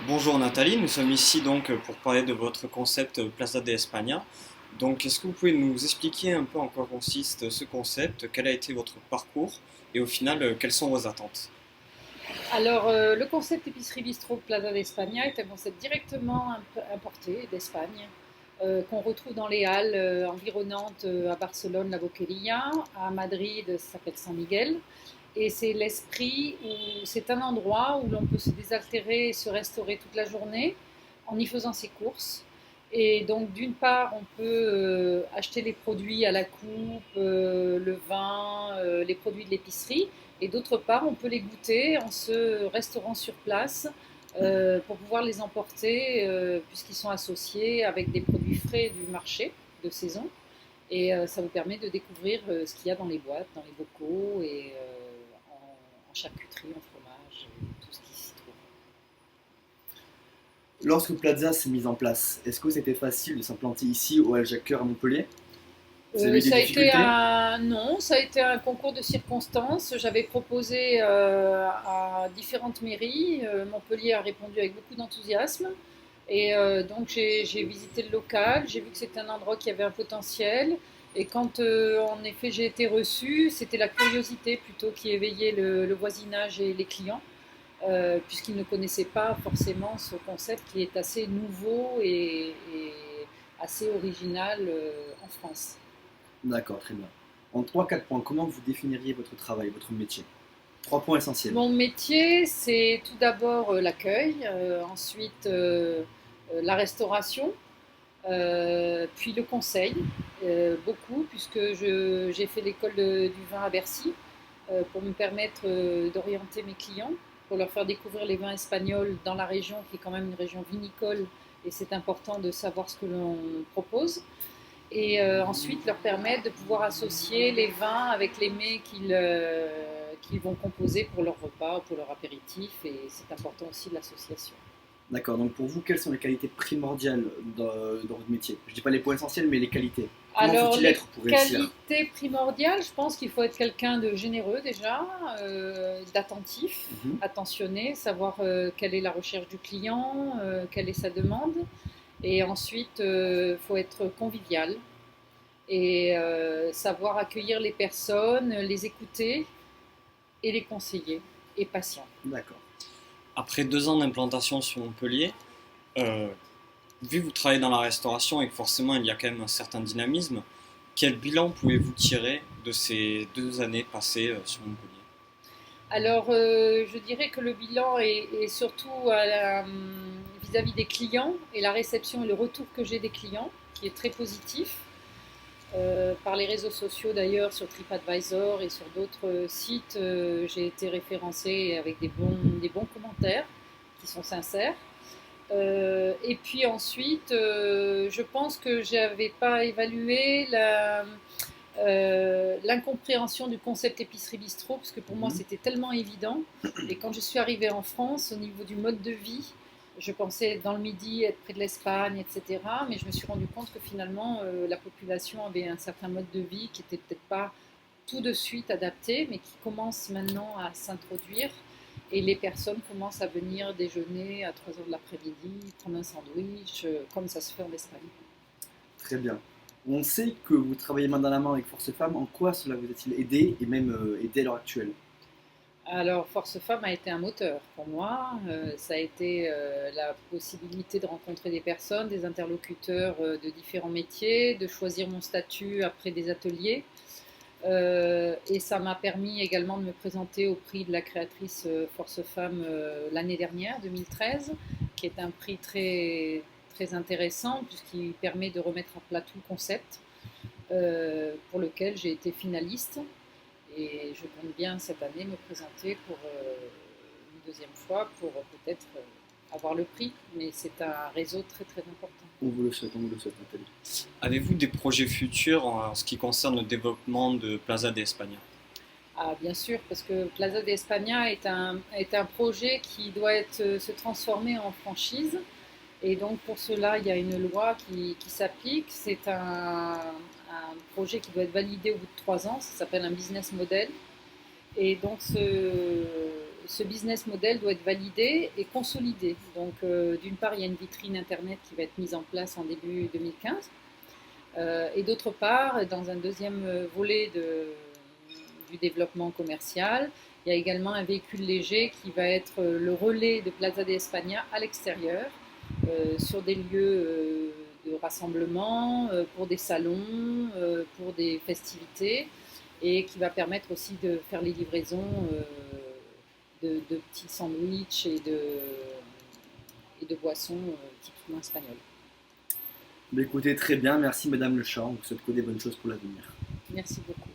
Bonjour Nathalie, nous sommes ici donc pour parler de votre concept Plaza de España. Donc, est-ce que vous pouvez nous expliquer un peu en quoi consiste ce concept, quel a été votre parcours et au final, quelles sont vos attentes? Le concept épicerie bistrot Plaza d'Espagne est un concept directement importé d'Espagne, qu'on retrouve dans les halles environnantes à Barcelone, la Boqueria, à Madrid, ça s'appelle San Miguel. Et c'est l'esprit où c'est un endroit où l'on peut se désaltérer et se restaurer toute la journée en y faisant ses courses. Et donc, d'une part, on peut acheter les produits à la coupe, le vin, les produits de l'épicerie. Et d'autre part, on peut les goûter en se restaurant sur place pour pouvoir les emporter, puisqu'ils sont associés avec des produits frais du marché de saison. Et ça vous permet de découvrir ce qu'il y a dans les boîtes, dans les bocaux et en charcuterie, en fromage, et tout ce qui s'y trouve. Lorsque Plaza s'est mise en place, est-ce que c'était facile de s'implanter ici au Al-Jacker à Montpellier? Vous avez eu des Ça a été difficultés? un non, ça a été un concours de circonstances. J'avais proposé à différentes mairies. Montpellier a répondu avec beaucoup d'enthousiasme. Et donc j'ai visité le local, j'ai vu que c'était un endroit qui avait un potentiel. Et quand en effet j'ai été reçue, c'était la curiosité plutôt qui éveillait le voisinage et les clients, puisqu'ils ne connaissaient pas forcément ce concept qui est assez nouveau et assez original en France. D'accord, très bien. En trois quatre points, comment vous définiriez votre travail, votre métier? Trois points essentiels. Mon métier, c'est tout d'abord l'accueil, ensuite la restauration, puis le conseil, beaucoup, puisque j'ai fait l'école du vin à Bercy pour me permettre d'orienter mes clients, pour leur faire découvrir les vins espagnols dans la région, qui est quand même une région vinicole, et c'est important de savoir ce que l'on propose. Et ensuite leur permettre de pouvoir associer les vins avec les mets qu'ils vont composer pour leur repas, pour leur apéritif, et c'est important aussi l'association. D'accord, donc pour vous, quelles sont les qualités primordiales dans votre métier? Je dis pas les points essentiels, mais les qualités. Comment Alors, faut-il les être pour réussir? qualités primordiales, je pense qu'il faut être quelqu'un de généreux déjà, d'attentif, Mhm. attentionné, savoir quelle est la recherche du client, quelle est sa demande. Et ensuite, il faut être convivial et savoir accueillir les personnes, les écouter et les conseiller, et patient. D'accord. Après 2 ans d'implantation sur Montpellier, euh, vu que vous travaillez dans la restauration et que forcément il y a quand même un certain dynamisme, quel bilan pouvez-vous tirer de ces 2 années passées sur Montpellier? Je dirais que le bilan est surtout vis-à-vis des clients et la réception et le retour que j'ai des clients, qui est très positif. Par les réseaux sociaux d'ailleurs, sur TripAdvisor et sur d'autres sites, j'ai été référencée avec des bons commentaires qui sont sincères. Et puis ensuite, je pense que je n'avais pas évalué l'incompréhension du concept épicerie bistrot, parce que pour moi Mhm. c'était tellement évident. Et quand je suis arrivée en France, au niveau du mode de vie, je pensais être dans le midi, être près de l'Espagne, etc. Mais je me suis rendu compte que finalement la population avait un certain mode de vie qui n'était peut-être pas tout de suite adapté, mais qui commence maintenant à s'introduire. Et les personnes commencent à venir déjeuner à 3 heures de l'après-midi, prendre un sandwich, comme ça se fait en Espagne. Très bien. On sait que vous travaillez main dans la main avec Force Femmes. En quoi cela vous a-t-il aidé et même aidé à l'heure actuelle? Alors, Force Femme a été un moteur pour moi. Ça a été la possibilité de rencontrer des personnes, des interlocuteurs de différents métiers, de choisir mon statut après des ateliers. Et ça m'a permis également de me présenter au prix de la créatrice Force Femme l'année dernière, 2013, qui est un prix très intéressant puisqu'il permet de remettre à plat tout le concept, pour lequel j'ai été finaliste. Et je compte bien cette année me présenter pour une deuxième fois pour peut-être avoir le prix. Mais c'est un réseau très important. On vous le souhaite, Nathalie. Avez-vous des projets futurs en ce qui concerne le développement de Plaza de España? Ah, bien sûr, parce que Plaza de España est un projet qui doit se transformer en franchise. Et donc pour cela, il y a une loi qui s'applique. C'est un projet qui doit être validé au bout de 3 ans. Ça s'appelle un business model. Et donc ce business model doit être validé et consolidé. Donc, d'une part, il y a une vitrine Internet qui va être mise en place en début 2015. Et d'autre part, dans un deuxième volet du développement commercial, il y a également un véhicule léger qui va être le relais de Plaza de España à l'extérieur, sur des lieux de rassemblement, pour des salons, pour des festivités, et qui va permettre aussi de faire les livraisons de petits sandwichs et de boissons typiquement espagnoles. Bah, écoutez, très bien, merci Madame Lechamp, on vous souhaite que des bonnes choses pour l'avenir. Merci beaucoup.